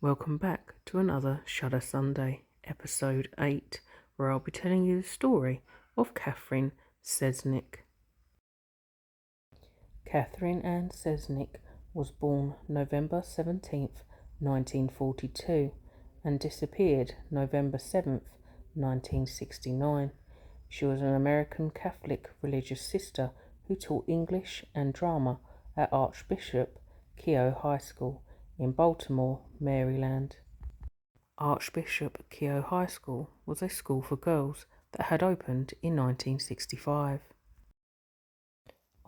Welcome back to another Shudder Sunday, episode 8, where I'll be telling you the story of Cathy Cesnik. Catherine Ann Cesnik was born November 17th, 1942 and disappeared November 7th, 1969. She was an American Catholic religious sister who taught English and drama at Archbishop Keough High School in Baltimore, Maryland. Archbishop Keough High School was a school for girls that had opened in 1965.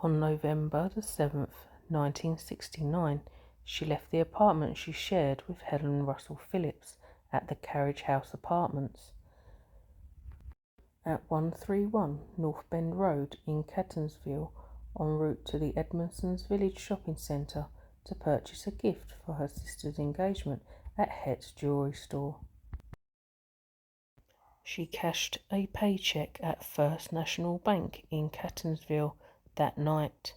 On November the 7th, 1969, she left the apartment she shared with Helen Russell Phillips at the Carriage House Apartments at 131 North Bend Road in Catonsville, en route to the Edmondson's Village Shopping Centre to purchase a gift for her sister's engagement at Het's jewellery store. She cashed a paycheck at First National Bank in Catonsville that night.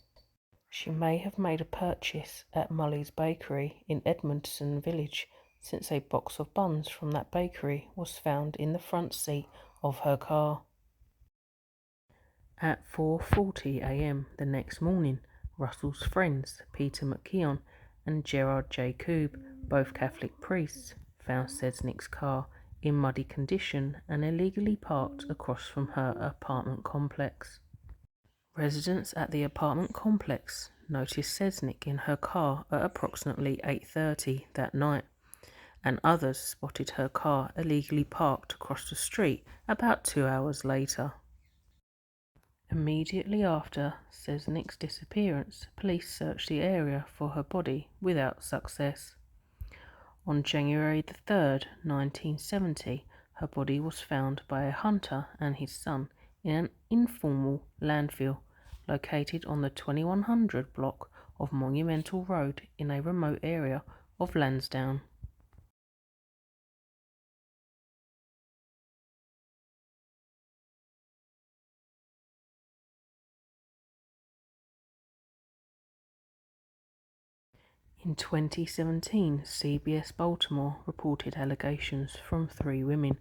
She may have made a purchase at Mully's Bakery in Edmondson Village, since a box of buns from that bakery was found in the front seat of her car. At 4:40 a.m. the next morning, Russell's friends, Peter McKeon and Gerard J. Koob, both Catholic priests, found Cesnik's car in muddy condition and illegally parked across from her apartment complex. Residents at the apartment complex noticed Cesnik in her car at approximately 8:30 that night, and others spotted her car illegally parked across the street about 2 hours later. Immediately after Cesnik's disappearance, police searched the area for her body without success. On January the 3rd, 1970, her body was found by a hunter and his son in an informal landfill located on the 2100 block of Monumental Road in a remote area of Lansdowne. In 2017, CBS Baltimore reported allegations from 3 women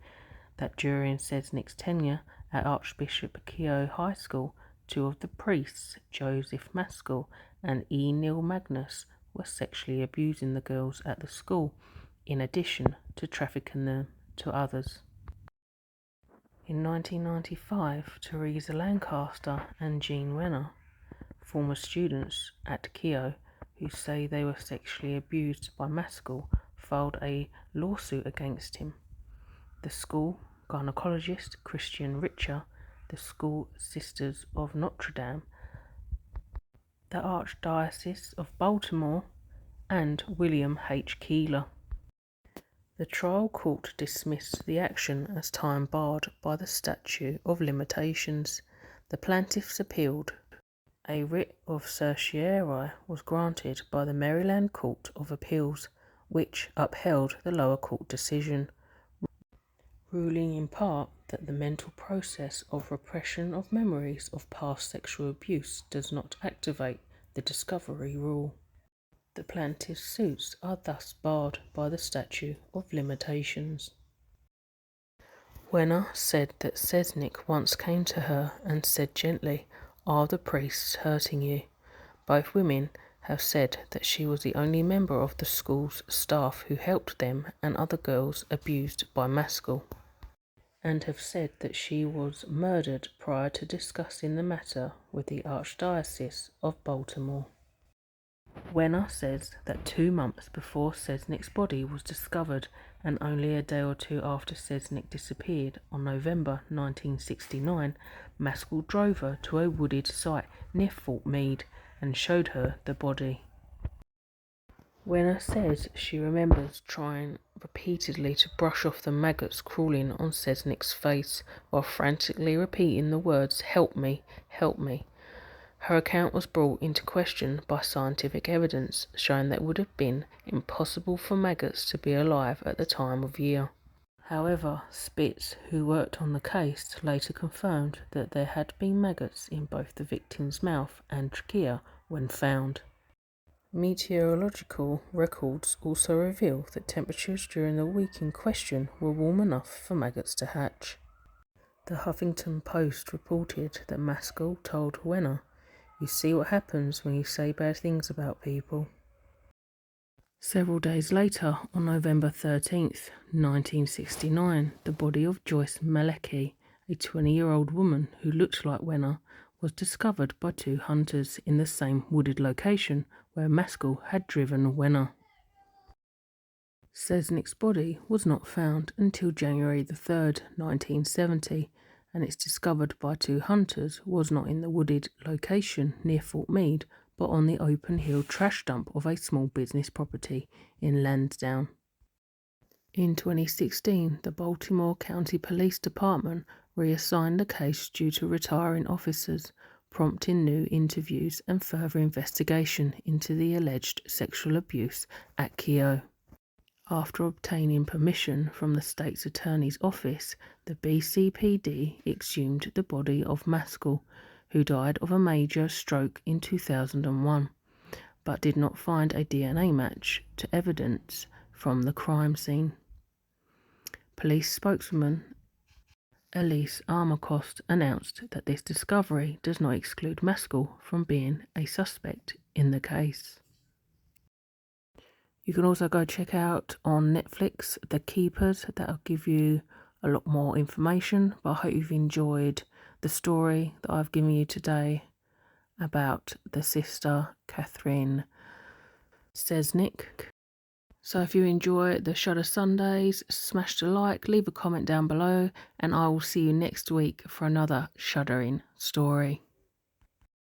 that during Cesnik's tenure at Archbishop Keough High School, 2 of the priests, Joseph Maskell and E. Neil Magnus, were sexually abusing the girls at the school, in addition to trafficking them to others. In 1995, Teresa Lancaster and Jean Wenner, former students at Keough, who say they were sexually abused by Maskell, filed a lawsuit against him. The school gynecologist Christian Richer, the School Sisters of Notre Dame, the Archdiocese of Baltimore, and William H. Keeler. The trial court dismissed the action as time barred by the statute of limitations. The plaintiffs appealed. A writ of certiorari was granted by the Maryland Court of Appeals, which upheld the lower court decision, ruling in part that the mental process of repression of memories of past sexual abuse does not activate the discovery rule. The plaintiff's suits are thus barred by the statute of limitations. Wenner said that Cesnik once came to her and said gently, "Are the priests hurting you?" Both women have said that she was the only member of the school's staff who helped them and other girls abused by Maskell, and have said that she was murdered prior to discussing the matter with the Archdiocese of Baltimore. Wenner says that 2 months before Cesnik's body was discovered and only a day or 2 after Cesnik disappeared on November 1969, Maskell drove her to a wooded site near Fort Meade and showed her the body. Wenner says she remembers trying repeatedly to brush off the maggots crawling on Cesnik's face while frantically repeating the words, "Help me, help me." Her account was brought into question by scientific evidence showing that it would have been impossible for maggots to be alive at the time of year. However, Spitz, who worked on the case, later confirmed that there had been maggots in both the victim's mouth and trachea when found. Meteorological records also reveal that temperatures during the week in question were warm enough for maggots to hatch. The Huffington Post reported that Maskell told Wenner, "You see what happens when you say bad things about people." Several days later, on November 13th, 1969, the body of Joyce Malecki, a 20-year-old woman who looked like Wenner, was discovered by two hunters in the same wooded location where Maskell had driven Wenner. Cesnik's body was not found until January 3rd, 1970, and its discovered by two hunters was not in the wooded location near Fort Meade, but on the open hill trash dump of a small business property in Lansdowne. In 2016, the Baltimore County Police Department reassigned the case due to retiring officers, prompting new interviews and further investigation into the alleged sexual abuse at Keogh. After obtaining permission from the state's attorney's office, the BCPD exhumed the body of Maskell, who died of a major stroke in 2001, but did not find a DNA match to evidence from the crime scene. Police spokeswoman Elise Armacost announced that this discovery does not exclude Maskell from being a suspect in the case. You can also go check out on Netflix The Keepers. That'll give you a lot more information, but I hope you've enjoyed the story that I've given you today about the sister Cathy Cesnik. So if you enjoy the Shudder Sundays, smash the like, leave a comment down below, and I will see you next week for another shuddering story.